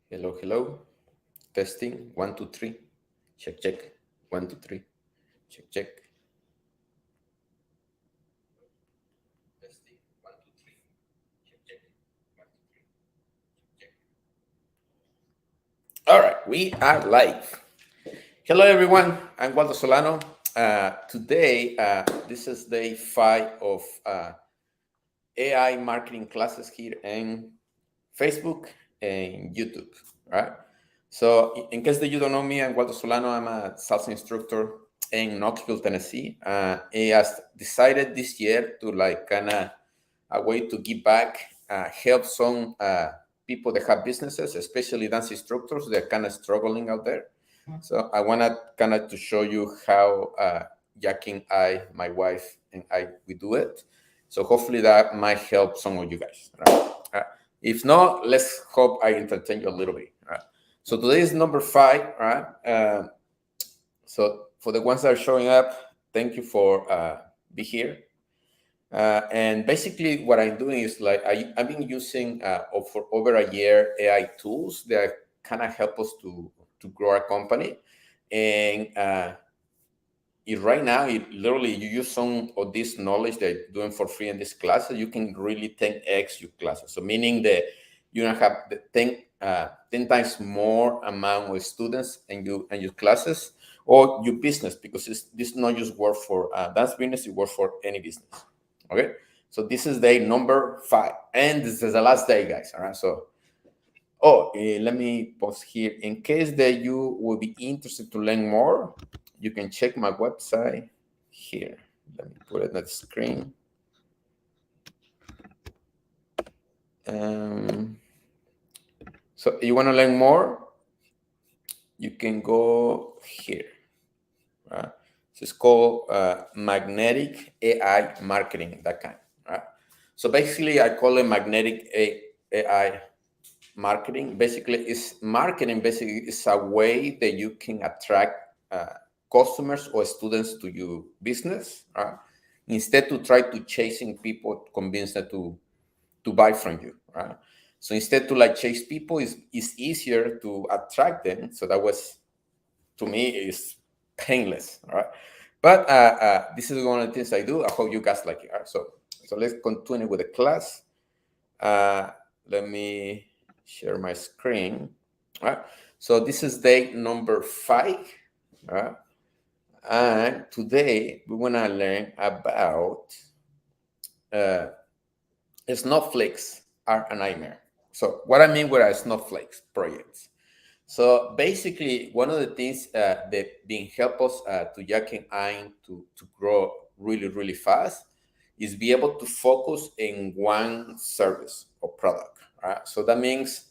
Hello, hello. Testing. 1, 2, 3. Check, check. 1, 2, 3. Check, check. Testing. 1, 2, 3. Check, check. 1, 2, 3. Check. All right, we are live. Hello, everyone. I'm Waldo Solano. Today, this is day 5 of AI marketing classes here in Facebook and YouTube, right? So, in case that you don't know me, I'm Waldo Solano. I'm a salsa instructor in Knoxville, Tennessee. I has decided this year to like kind of a way to give back, help some people that have businesses, especially dance instructors. They're kind of struggling out there. So I want to kind of to show you how Jackie, my wife, and I we do it. So hopefully that might help some of you guys. Right? If not, let's hope I entertain you a little bit. Right? So today is number 5. Right? So for the ones that are showing up, thank you for be here. And basically, what I'm doing is like I've been using for over a year AI tools that kind of help us to grow our company. And right now, literally you use some of this knowledge that you're doing for free in this class, you can really 10x your classes. So meaning that you don't have the 10 times more amount of students in your classes or your business, because this not just work for dance business, it works for any business. Okay, so this is day number 5, and this is the last day, guys. All right, so let me pause here. In case that you will be interested to learn more, you can check my website here. Let me put it on the screen. So you want to learn more, you can go here. Right? So it's called magnetic AI marketing.com. Right? So basically, I call it magnetic AI marketing. Basically, is marketing. Basically, is a way that you can attract customers or students to your business, right? Instead to try to chasing people, to convince them to buy from you, right? So instead to like chase people, is easier to attract them. So that was, to me, is painless, right? But this is one of the things I do. I hope you guys like it. Right? So let's continue with the class. Let me share my screen. All right. So this is day number 5. Right? And today we want to learn about snowflakes are a nightmare. So what I mean with a snowflakes projects. So basically, one of the things that being help us to Jack and I to grow really, really fast is be able to focus in one service or product. Right? So that means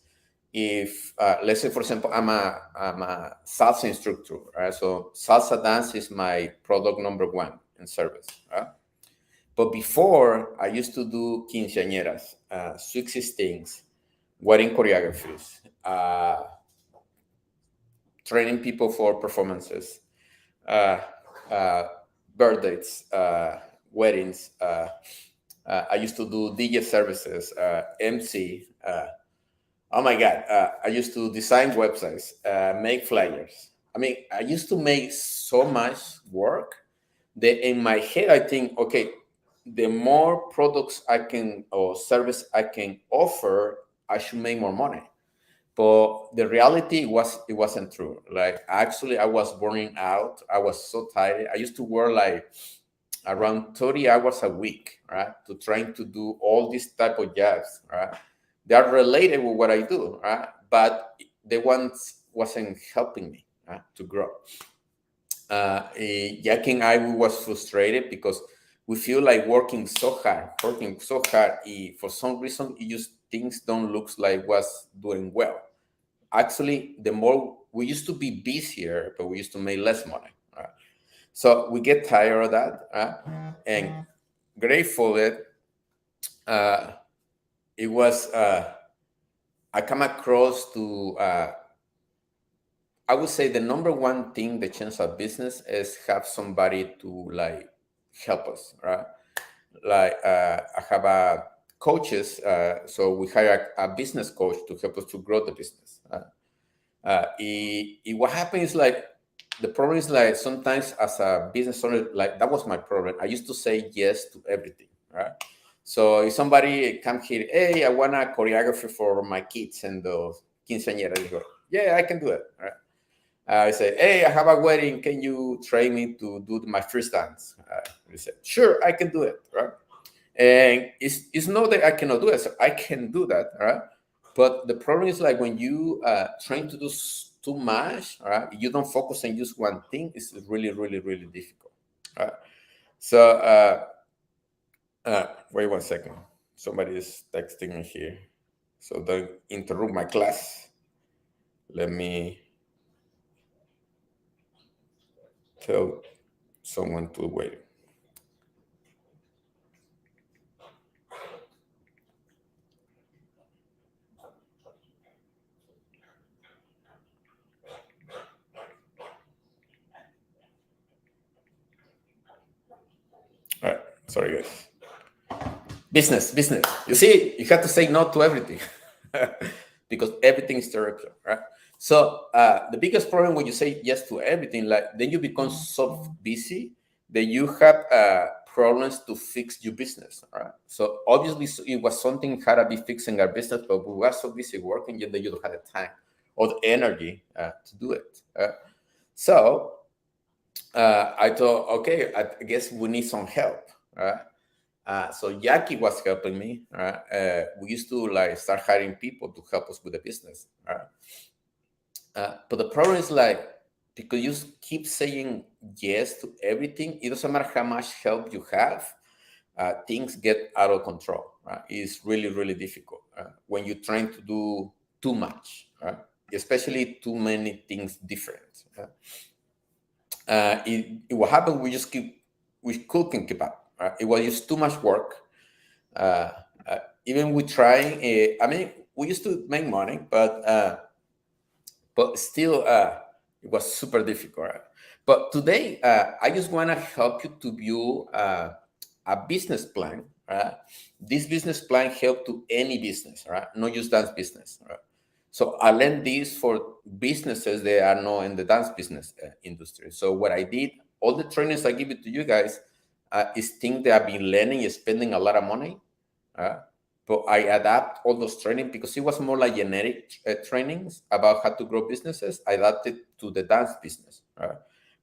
if let's say, for example, I'm a salsa instructor, right? So salsa dance is my product number 1 in service. Right? But before, I used to do quinceañeras, sweet 16s, wedding choreographies, training people for performances, uh, uh, birthdays, weddings. I used to do DJ services, MC. Oh my God, I used to design websites, make flyers. I mean, I used to make so much work that in my head, I think, okay, the more products I can or service I can offer, I should make more money. But the reality was it wasn't true. Like actually, I was burning out. I was so tired. I used to work like around 30 hours a week, right? To trying to do all these type of jobs, right? They are related with what I do, right? But the ones wasn't helping me, right, to grow. Jack and I, we was frustrated because we feel like working so hard. For some reason, it just things don't look like was doing well. Actually, the more we used to be busier, but we used to make less money. Right? So we get tired of that, and grateful that uh, it was. I come across to. I would say the number one thing that changes our business is have somebody to like help us, right? Like I have a coaches, so we hire a business coach to help us to grow the business. What happens is like the problem is like sometimes as a business owner, like that was my problem. I used to say yes to everything, right? So if somebody come here, hey, I want a choreography for my kids and the quinceañera, I go, yeah, I can do it. Right? I say, hey, I have a wedding. Can you train me to do my first dance? He said, sure, I can do it. Right? And it's not that I cannot do it. So I can do that. Right? But the problem is like when you trying to do too much, right? You don't focus on just one thing. It's really, really, really difficult. Right? So wait one second. Somebody is texting me here. So don't interrupt my class. Let me tell someone to wait. All right. Sorry, guys. Business. You see, you have to say no to everything because everything is theoretical, right? So the biggest problem when you say yes to everything, like then you become so busy that you have problems to fix your business, right? So obviously it was something had to be fixing our business, but we were so busy working that you don't have the time or the energy to do it. So I thought, okay, I guess we need some help, right? So Jackie was helping me. Right? We used to like start hiring people to help us with the business. Right? But the problem is like because you keep saying yes to everything, it doesn't matter how much help you have. Things get out of control. Right? It's really really difficult when you're trying to do too much, right? Especially too many things different. What happened? We couldn't keep up. Right? It was just too much work. Uh, Even we trying, I mean, we used to make money, but still, it was super difficult. Right? But today, I just want to help you to view a business plan. Right? This business plan help to any business, right? Not just dance business. Right? So I learned this for businesses that are not in the dance business industry. So what I did, all the trainings I give it to you guys, is things that I've been learning and spending a lot of money. Uh, but I adapt all those training because it was more like generic trainings about how to grow businesses. I adapted to the dance business.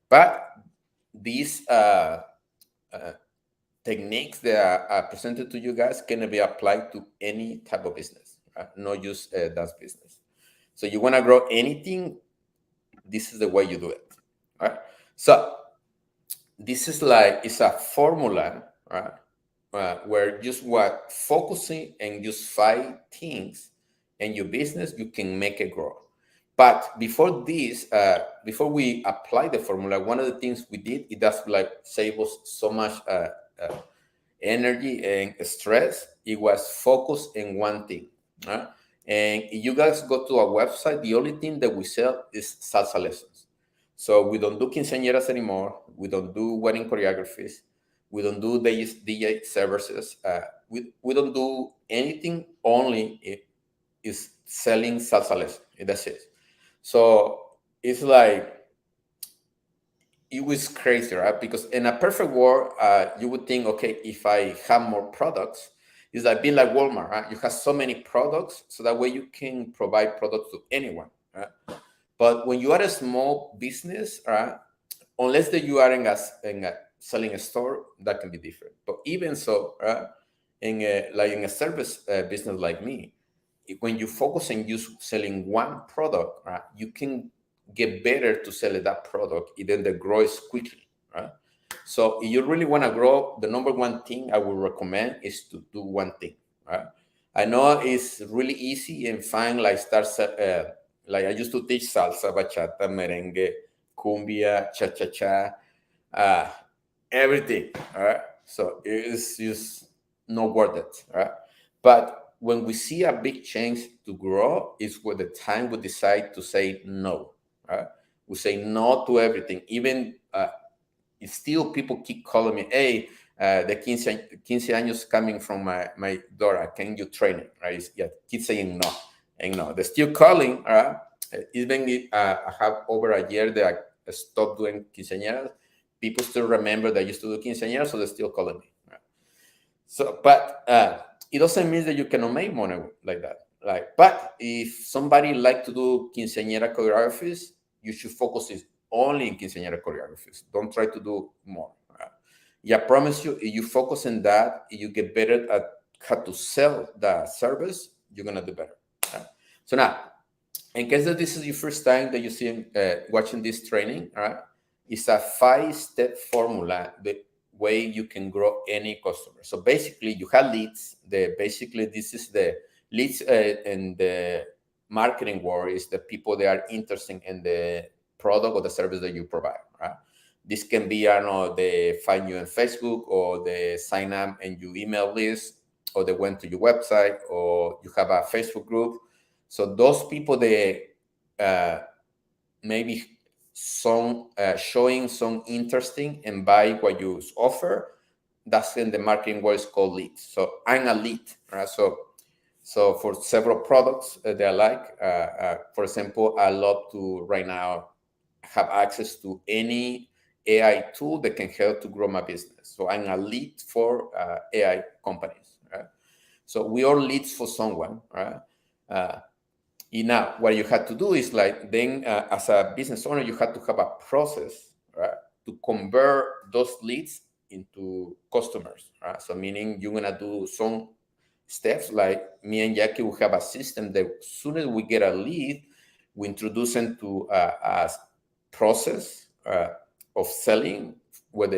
But these uh, techniques that are presented to you guys can be applied to any type of business, right? Not just dance business. So you want to grow anything, this is the way you do it. Right? So this is like it's a formula, right? Where just what focusing and just 5 things in your business, you can make it grow. But before this, before we apply the formula, one of the things we did, it does like save us so much uh, energy and stress. It was focused in one thing. Right? And if you guys go to our website, the only thing that we sell is salsa lessons. So we don't do quinceañeras anymore. We don't do wedding choreographies. We don't do DJ services. We don't do anything. Only it is selling salsa lessons. That's it. So it's like it was crazy, right? Because in a perfect world, you would think, okay, if I have more products, it's like being like Walmart, right? You have so many products, so that way you can provide products to anyone, right? But when you are a small business, right, unless that you are in a selling a store, that can be different. But even so, right, like in a service business like me, when you focus on just selling one product, right, you can get better to sell that product, and then the grows quickly, right? So if you really want to grow, the number one thing I would recommend is to do one thing, right? I know it's really easy and fine, like like I used to teach salsa, bachata, merengue, cumbia, cha-cha-cha, uh, everything, all right? So it's just not worth it, all right? But when we see a big change to grow, is where the time we decide to say no, right? We say no to everything, even still people keep calling me, hey, the 15 años coming from my daughter, can you train it, right? Yeah, keep saying no. And no, they're still calling, all right? Even if I have over a year that I stopped doing quinceañeras, people still remember that I used to do quinceañeras, so they're still calling me. Right? So, but it doesn't mean that you cannot make money like that. Like, but if somebody like to do quinceañera choreographies, you should focus it only in quinceañera choreographies. Don't try to do more. Right? Yeah, I promise you, if you focus on that, if you get better at how to sell the service, you're gonna do better. Right? So now, in case that this is your first time that you see watching this training, all right, it's a 5-step formula the way you can grow any customer. So basically, you have leads. Basically this is the leads in the marketing world is the people that are interested in the product or the service that you provide. Right? This can be, I don't know, they find you on Facebook, or they sign up in your email list, or they went to your website, or you have a Facebook group. So those people, they maybe some showing some interesting and buy what you offer. That's in the marketing world is called leads. So I'm a lead, right? So for several products that I like, for example, I love to right now have access to any AI tool that can help to grow my business. So I'm a lead for AI companies, right? So we are leads for someone, right? Now, what you had to do is like then, as a business owner, you had to have a process, right, to convert those leads into customers, right? So meaning you're gonna do some steps like me and Jackie will have a system that as soon as we get a lead, we introduce them to a process of selling where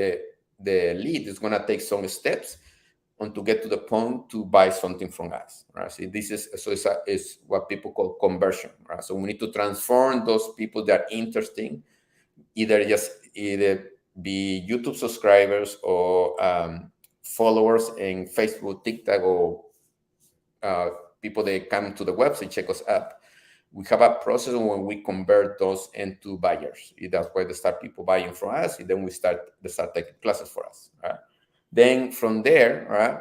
the lead is gonna take some steps and to get to the point to buy something from us, right? See, this is so it's what people call conversion, right? So we need to transform those people that are interesting, either be YouTube subscribers or followers in Facebook, TikTok, or people that come to the website, check us out. We have a process when we convert those into buyers. That's why they start people buying from us, and then they start taking classes for us, right? Then from there, right,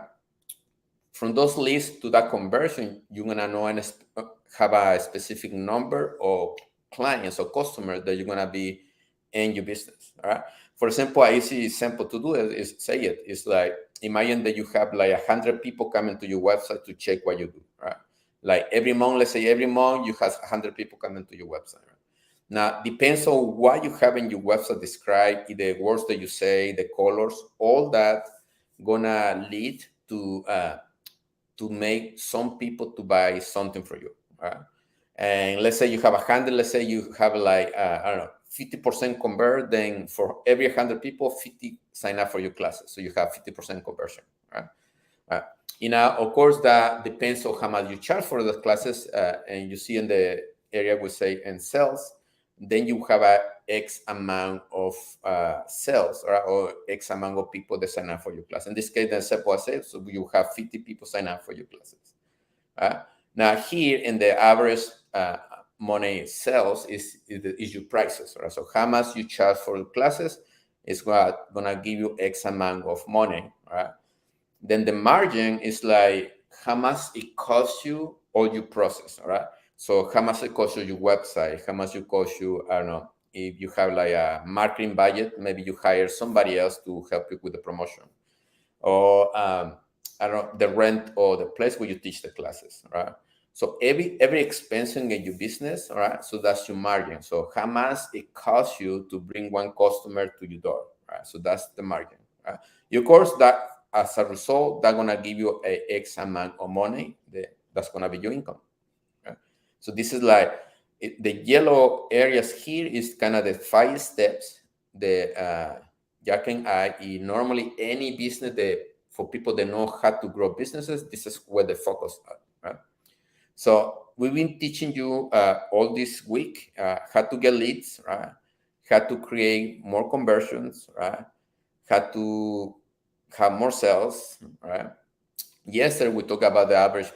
from those leads to that conversion, you're gonna know and have a specific number of clients or customers that you're gonna be in your business. All right. For example, an easy example to do is say it. It's like imagine that you have like 100 people coming to your website to check what you do. Right. Like every month, let's say every month you have 100 people coming to your website. Right? Now, depends on what you have in your website describe, the words that you say, the colors, all that gonna lead to make some people to buy something for you. Right? And let's say you have 100, let's say you have like, I don't know, 50% convert, then for every 100 people, 50 sign up for your classes. So you have 50% conversion, right? Of course, that depends on how much you charge for the classes. And you see in the area we say in sales, then you have a X amount of sales, or X amount of people that sign up for your class. In this case, then example I said, so you have 50 people sign up for your classes. Now here in the average money sales is your prices, right? So how much you charge for the classes is gonna give you X amount of money, right? Then the margin is like how much it costs you all your process, right? So how much it costs you your website, how much it costs you, I don't know, if you have like a marketing budget, maybe you hire somebody else to help you with the promotion, or I don't know, the rent or the place where you teach the classes, right? So every expense in your business, all right? So that's your margin. So how much it costs you to bring one customer to your door, right? So that's the margin, right? Of course, that as a result, that's gonna give you a X amount of money. That's gonna be your income. Right? So this is like the yellow areas here is kind of the 5 steps that Jack and I, normally any business that for people that know how to grow businesses, this is where they focus on, right? So we've been teaching you all this week how to get leads, right? How to create more conversions, right? How to have more sales, right? Yesterday we talked about the average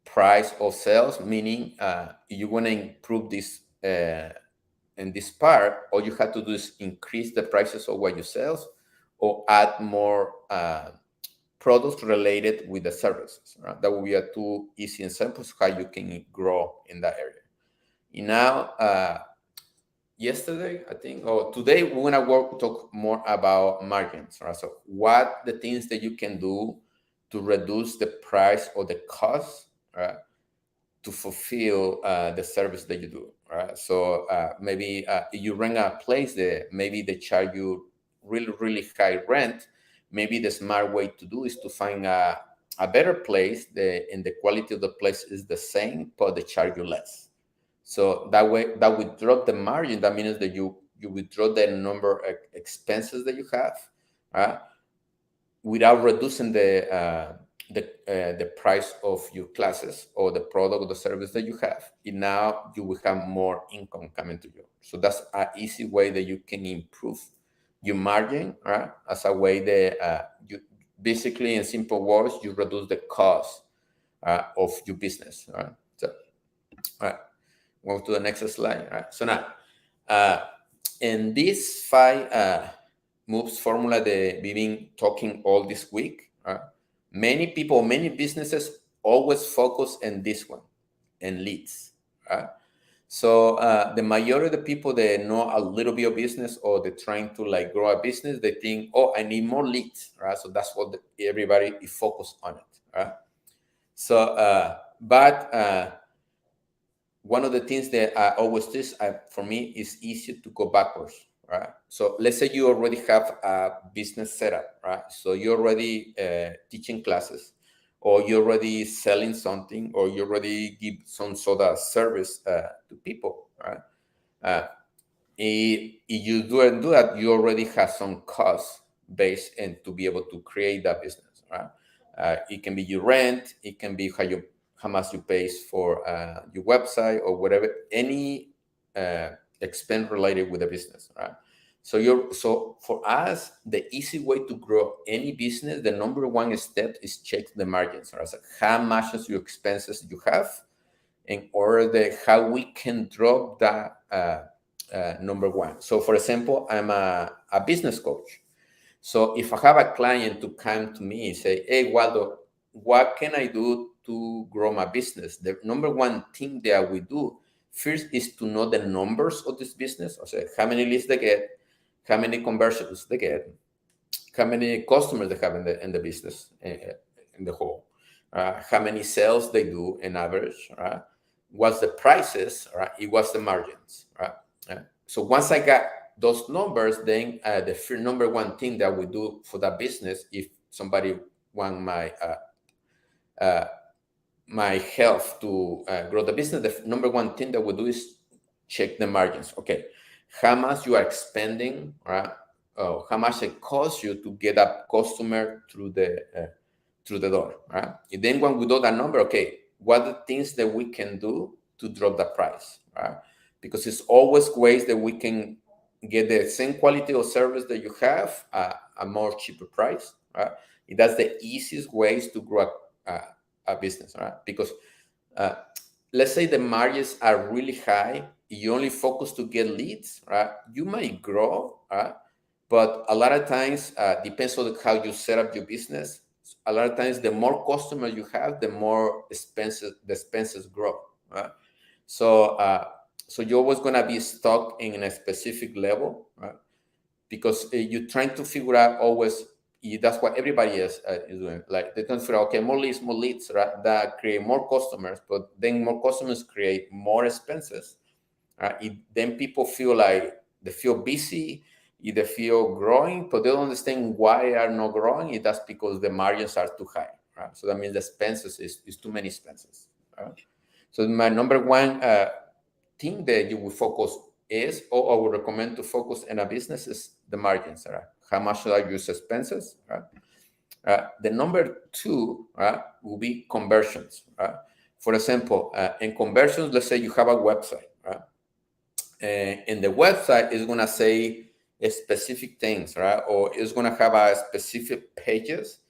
price of sales, meaning you want to improve this in this part, all you have to do is increase the prices of what you sell or add more products related with the services. Right? That will be a two easy examples how you can grow in that area. And now, yesterday, I think, or today, we're gonna talk more about margins. Right? So, what the things that you can do to reduce the price or the cost, right, to fulfill the service that you do. Right? So maybe if you rent a place there, maybe they charge you really, really high rent. Maybe the smart way to do is to find a better place, and the quality of the place is the same, but they charge you less. So that way, that would drop the margin. That means that you withdraw the number of expenses that you have, right? Without reducing the price of your classes or the product or the service that you have. And now you will have more income coming to you. So that's an easy way that you can improve your margin, right? As a way that you basically, in simple words, you reduce the cost of your business, right? So, all right, move to the next slide. All right. So now, in these five moves formula that we've been talking all this week, many people, many businesses always focus on this one, and leads. Right? So the majority of the people that know a little bit of business, or they're trying to like grow a business, they think, oh, I need more leads, right? So that's what everybody is focused on it, right? So, but one of the things that I always do for me is easier to go backwards, right? So let's say you already have a business setup, right? So you're already teaching classes, or you're already selling something, or you already give some sort of service to people, right? If you do that, you already have some cost base and to be able to create that business, right? It can be your rent, it can be how much you pay for your website, or whatever, any expense related with the business, right? So for us, the easy way to grow any business, the number one step is check the margins, right? So how much of your expenses you have, in order how we can drop that number one. So for example, I'm a business coach. So if I have a client to come to me and say, hey, Waldo, what can I do to grow my business? The number one thing that we do first is to know the numbers of this business. O sea, how many leads they get, how many conversions they get, how many customers they have in the business in the whole, how many sales they do in average, right? What's the prices, right? It was the margins, right? So once I got those numbers, then the number one thing that we do for that business, if somebody want my help to grow the business, the number one thing that we do is check the margins. Okay, how much you are spending, right? How much it costs you to get a customer through the door, right? And then when we do that number, okay, what are the things that we can do to drop the price, right? Because it's always ways that we can get the same quality of service that you have at a more cheaper price, right? And that's the easiest ways to grow a business, right? Because let's say the margins are really high, you only focus to get leads, right? You might grow, right? But a lot of times, depends on how you set up your business. A lot of times, the more customers you have, the more the expenses grow, right? So, so you're always gonna be stuck in a specific level, right? Because you're trying to figure out always. That's what everybody is doing. Like they don't figure out, okay, more leads, right? That create more customers, but then more customers create more expenses. Then people feel like they feel busy, they feel growing, but they don't understand why they are not growing. That's because the margins are too high, right? So that means the expenses is too many expenses. Right? So my number one thing that you will focus is, or I would recommend to focus in a business, is the margins. Right? How much are your expenses? Right? The number two will be conversions. Right? For example, in conversions, let's say you have a website. Right? And the website is going to say specific things, right? Or it's going to have a specific pages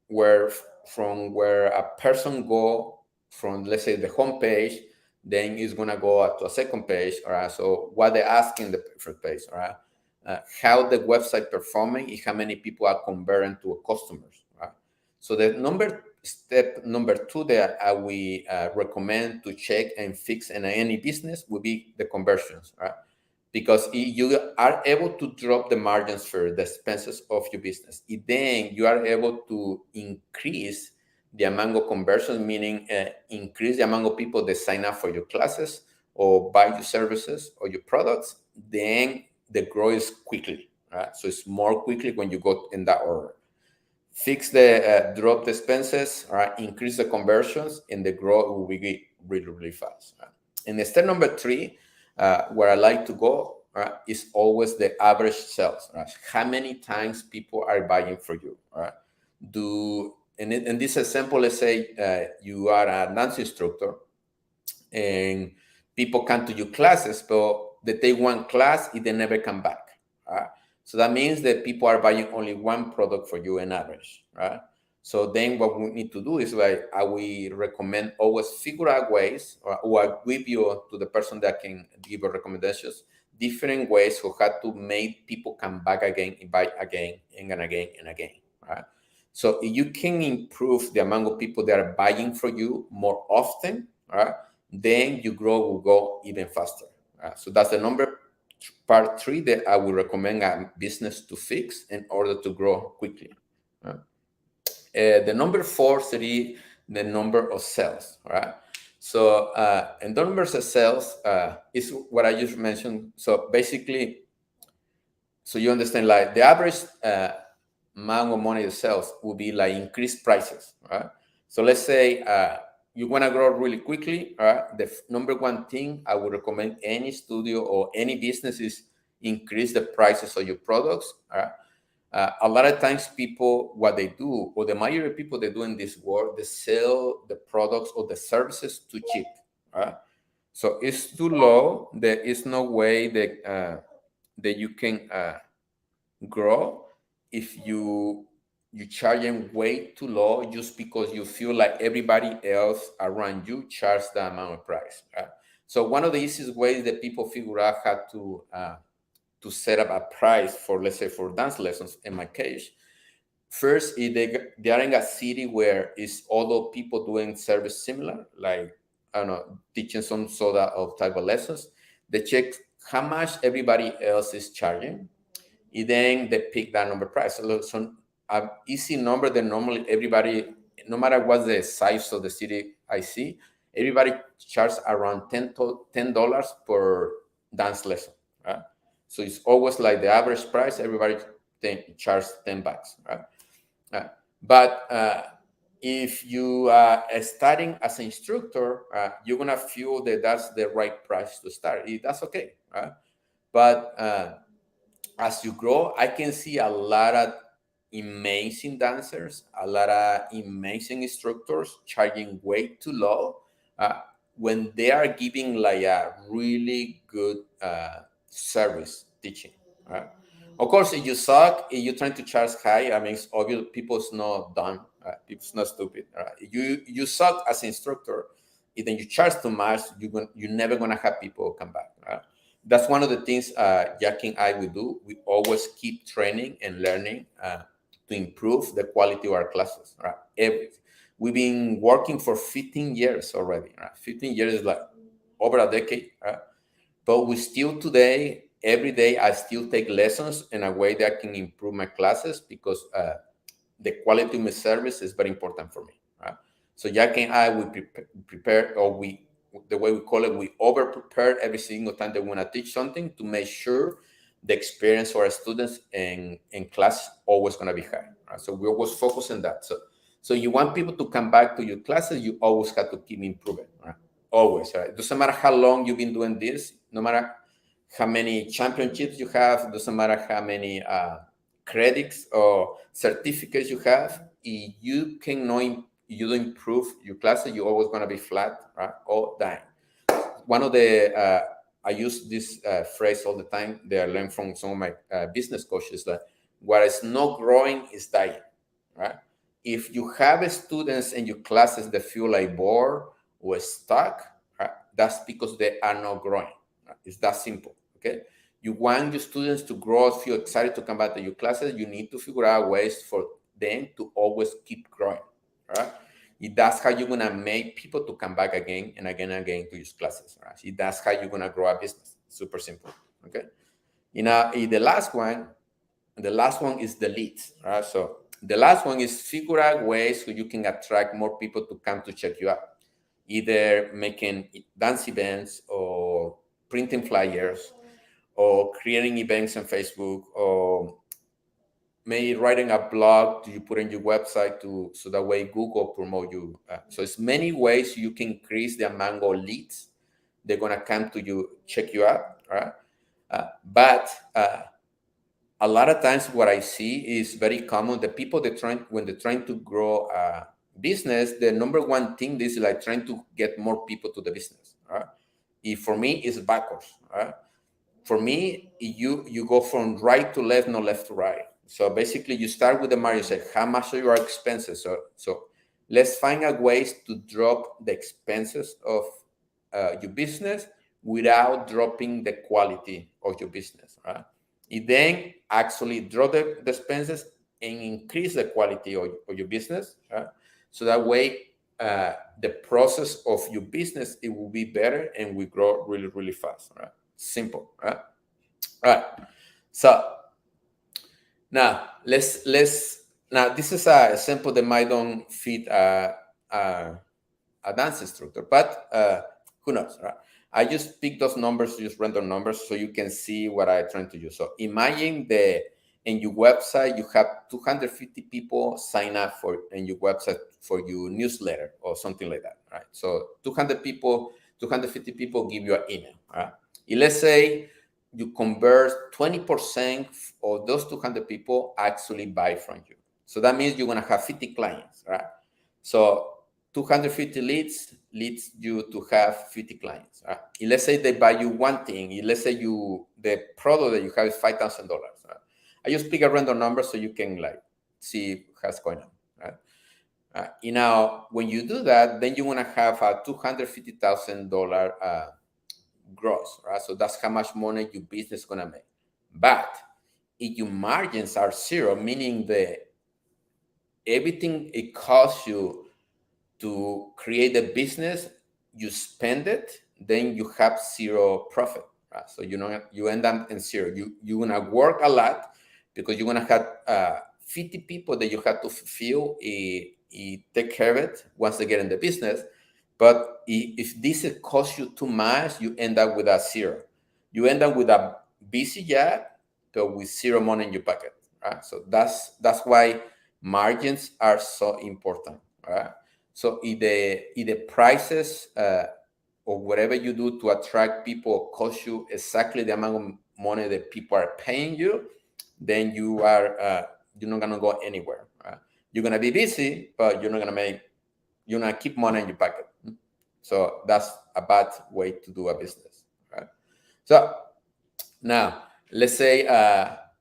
where a person go from, let's say, the home page, then it's going to go to a second page, all right? So what they ask in the first page, all right? How the website performing and how many people are converting to customers, right? So the step number two that I we recommend to check and fix in any business would be the conversions, right? Because if you are able to drop the margins for the expenses of your business, then you are able to increase the amount of conversions, meaning increase the amount of people that sign up for your classes or buy your services or your products, then the growth is quickly, right? So it's more quickly when you go in that order. Fix the drop the expenses, right? Increase the conversions, and the growth will be really, really fast. Right? And the step number three, where I like to go, is always the average sales. Right? How many times people are buying for you? Right? In this example, let's say you are a dance instructor, and people come to your classes, but they take one class and they never come back. Right? So that means that people are buying only one product for you on average, right? So then what we need to do is like I will recommend always figure out ways, or I give you to the person that can give you recommendations, different ways of how to make people come back again and buy again and again and again, right? So if you can improve the amount of people that are buying for you more often, right, then your growth will go even faster. So that's the part three that I would recommend a business to fix in order to grow quickly. The number four sería the number of sales, right? So, and the numbers of sales is what I just mentioned. So basically, so you understand, like the average amount of money it sells will be like increased prices, right? So let's say you want to grow really quickly, right? The number one thing I would recommend any studio or any business is increase the prices of your products. Right? A lot of times people, what they do, or the majority of people they do in this world, they sell the products or the services too cheap, right? So it's too low. There is no way that you can grow if you charge them way too low just because you feel like everybody else around you charge the amount of price. Right? So one of the easiest ways that people figure out how to set up a price for, let's say, for dance lessons, in my case, first, if they are in a city where is other people doing service similar, like I don't know, teaching some sort of type of lessons, they check how much everybody else is charging, and then they pick that number price. So an easy number that normally everybody, no matter what the size of the city I see, everybody charges around $10 per dance lesson, right? So it's always like the average price, everybody charges $10, right? Uh, but if you are starting as an instructor, you're gonna feel that that's the right price to start. That's okay, right? But as you grow, I can see a lot of amazing dancers, a lot of amazing instructors charging way too low uh, when they are giving like a really good service teaching. Right? Of course, if you suck, if you're trying to charge high, I mean, it's obvious people's not dumb, people's not stupid. Right? You suck as an instructor, and then you charge too much, you're never gonna have people come back. Right? That's one of the things Jack and I will do. We always keep training and learning to improve the quality of our classes. Right? We've been working for 15 years already. Right? 15 years is like over a decade. Right? But we still today, every day, I still take lessons in a way that I can improve my classes because the quality of my service is very important for me. Right? So Jack and I, we prepare, or the way we call it, we over prepare every single time that we want to teach something to make sure the experience for our students in class always going to be high. Right? So we always focus on that. So you want people to come back to your classes, you always have to keep improving. Right? Always. Right? It doesn't matter how long you've been doing this, no matter how many championships you have, doesn't matter how many credits or certificates you have. If you cannot, you don't improve your classes, you're always going to be flat, right? Or dying. One of the I use this phrase all the time that I learned from some of my business coaches, that what is not growing is dying, right? If you have students in your classes that feel like bored or stuck, right, that's because they are not growing. Right? It's that simple. Okay. You want your students to grow, feel excited to come back to your classes. You need to figure out ways for them to always keep growing, right? That's how you're gonna make people to come back again and again and again to use classes, right? That's how you're gonna grow a business. Super simple, okay? The last one is the leads, right? So the last one is figure out ways so you can attract more people to come to check you out, either making dance events or printing flyers or creating events on Facebook or maybe writing a blog you put on your website to so that way Google promote you. So it's many ways you can increase the amount of leads they're gonna come to you, check you out, right? But a lot of times what I see is very common. The people that when they're trying to grow a business, the number one thing is like trying to get more people to the business. Right? For me, it's backwards. Right? For me, you go from right to left, not left to right. So basically, you start with the margin. Say how much are your expenses. So let's find out ways to drop the expenses of your business without dropping the quality of your business. Right? It then actually drop the expenses and increase the quality of your business. Right? So that way, the process of your business, it will be better and we grow really, really fast. Right? Simple. Right? All right. So now now this is a example that might don't fit a dance instructor, but who knows, right? I just pick those numbers, just random numbers, so you can see what I'm trying to use. So imagine in your website, you have 250 people sign up in your website for your newsletter or something like that, right? So 200 people, 250 people give you an email, right? And let's say you convert 20% of those 200 people actually buy from you. So that means you're gonna have 50 clients, right? So 250 leads you to have 50 clients. Right? And let's say they buy you one thing. And let's say the product that you have is $5,000. Right? I just pick a random number so you can like see what's going on. Right? When you do that, then you want to have a $250,000 gross. Right? So that's how much money your business is gonna make. But if your margins are zero, meaning everything it costs you to create a business, you spend it, then you have zero profit. Right? So you end up in zero. You're gonna work a lot because you're gonna have 50 people that you have to fulfill, take care of it once they get in the business. But if this costs you too much, you end up with a zero. You end up with a busy job, but with zero money in your pocket. Right? So that's why margins are so important. Right? So if the prices or whatever you do to attract people cost you exactly the amount of money that people are paying you, then you're not gonna go anywhere. Right? You're gonna be busy, but you're gonna keep money in your pocket. So that's a bad way to do a business. Right? So now let's say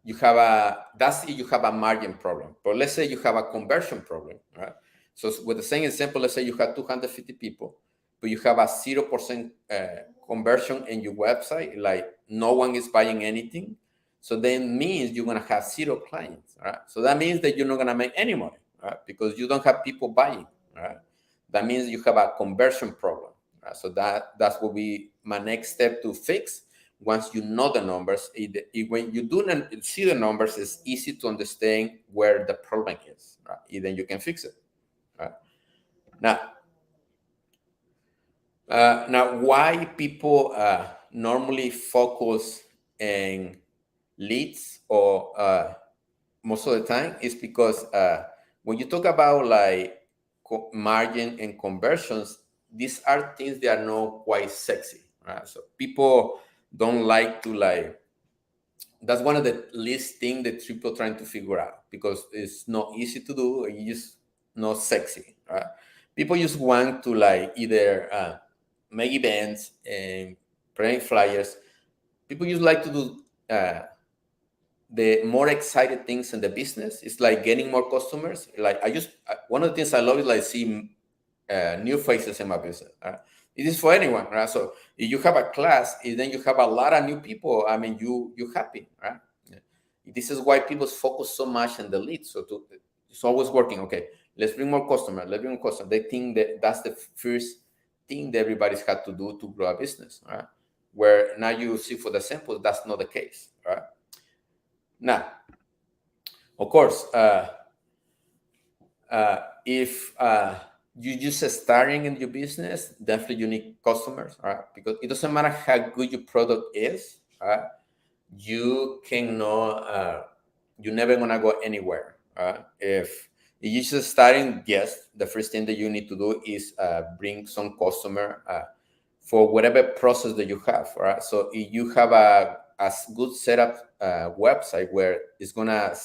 you have a margin problem, but let's say you have a conversion problem. Right? So with the same example, let's say you have 250 people, but you have a 0% conversion in your website, like no one is buying anything. So then means you're gonna have zero clients, right? So that means that you're not gonna make any money, right? Because you don't have people buying, right? That means you have a conversion problem, right? So that's what my next step to fix. Once you know the numbers, when you do see the numbers, it's easy to understand where the problem is, right? And then you can fix it. Right? Now, why people normally focus in leads or most of the time is because when you talk about like margin and conversions, these are things that are not quite sexy, right? So people don't like to like. That's one of the least thing that people trying to figure out because it's not easy to do and it's just not sexy, right? People just want to like either make events and print flyers. People just like to do the more excited things in the business. It's like getting more customers. Like one of the things I love is like seeing new faces in my business. It is for anyone, right? So if you have a class, then you have a lot of new people. I mean, you're happy, right? Yeah. This is why people focus so much on the leads. So It's always working. Okay, let's bring more customers. Let's bring more customers. They think that that's the first thing that everybody's had to do to grow a business, right? Where now you see for the sample, that's not the case, right? Now, of course, if you just starting in your business, definitely you need customers, right? Because it doesn't matter how good your product is, right? You cannot, you're never gonna go anywhere. If you're just starting, yes, the first thing that you need to do is bring some customer for whatever process that you have. Right. So if you have a good setup website where it's gonna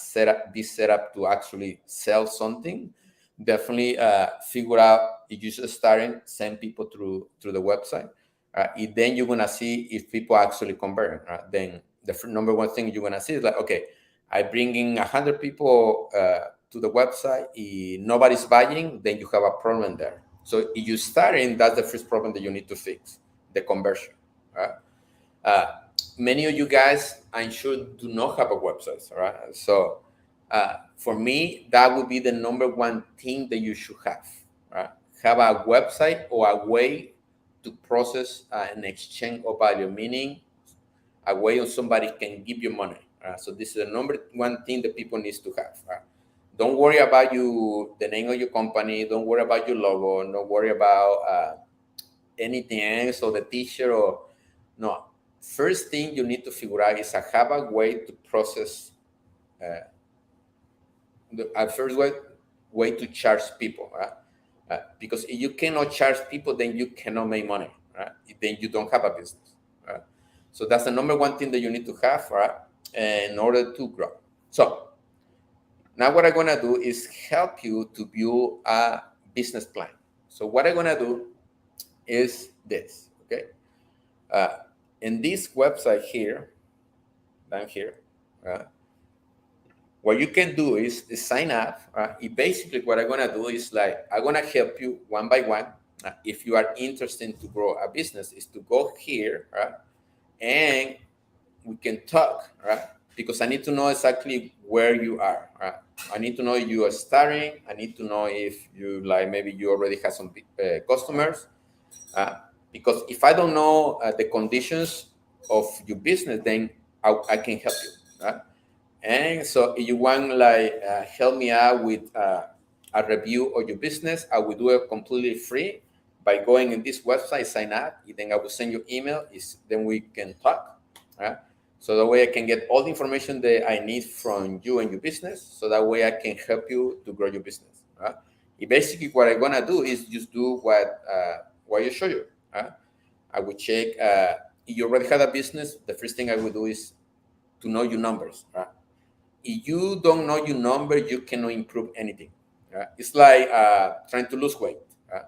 be set up to actually sell something, definitely figure out if you're just starting, send people through the website. Then you're gonna see if people actually convert. Then the number one thing you're gonna see is like, okay, I bring in 100 people to the website. If nobody's buying, then you have a problem there. So if you start in, that's the first problem that you need to fix, the conversion. Right? Uh, Many of you guys, I'm sure, do not have a website. Right? So for me, that would be the number one thing that you should have. Right? Have a website or a way to process an exchange of value, meaning a way on somebody can give you money. So this is the number one thing that people needs to have. Don't worry about the name of your company. Don't worry about your logo. Don't worry about anything else or the t-shirt or no. First thing you need to figure out is have a way to process a first way to charge people. Because if you cannot charge people, then you cannot make money. Right? Then you don't have a business. Right? So that's the number one thing that you need to have, right, in order to grow. So now what I'm gonna do is help you to build a business plan. So what I'm gonna do is this, okay? In this website here, down here, what you can do is sign up. Basically, what I'm gonna do is like I'm gonna help you one by one. If you are interested to grow a business, is to go here, right, and we can talk, right? Because I need to know exactly where you are. Right? I need to know if you are starting. I need to know if you like maybe you already have some customers. Because if I don't know the conditions of your business, then I can help you. Right? And so if you want like help me out with a review of your business, I will do it completely free by going in this website, sign up, and then I will send you email. Then we can talk. Right? So that way I can get all the information that I need from you and your business. So that way I can help you to grow your business. Right? Basically, what I'm gonna do is just do what I show you. Right? I will check if you already had a business. The first thing I will do is to know your numbers. Right? If you don't know your number, you cannot improve anything. Right? It's like trying to lose weight. Right?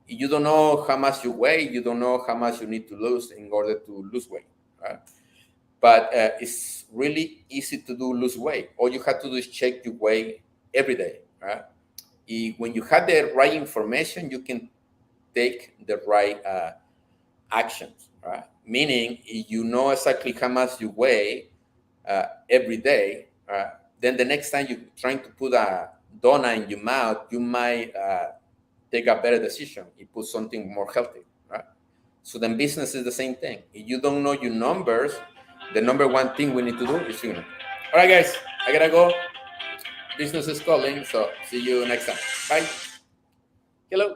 If you don't know how much you weigh, you don't know how much you need to lose in order to lose weight. Right? But it's really easy to lose weight. All you have to do is check your weight every day. Right? When you have the right information, you can take the right actions. Right? Meaning, if you know exactly how much you weigh every day, then the next time you're trying to put a donut in your mouth, you might take a better decision. You put something more healthy. Right? So then business is the same thing. If you don't know your numbers, the number one thing we need to do is you know. All right, guys, I gotta go. Business is calling. So see you next time. Bye. Hello.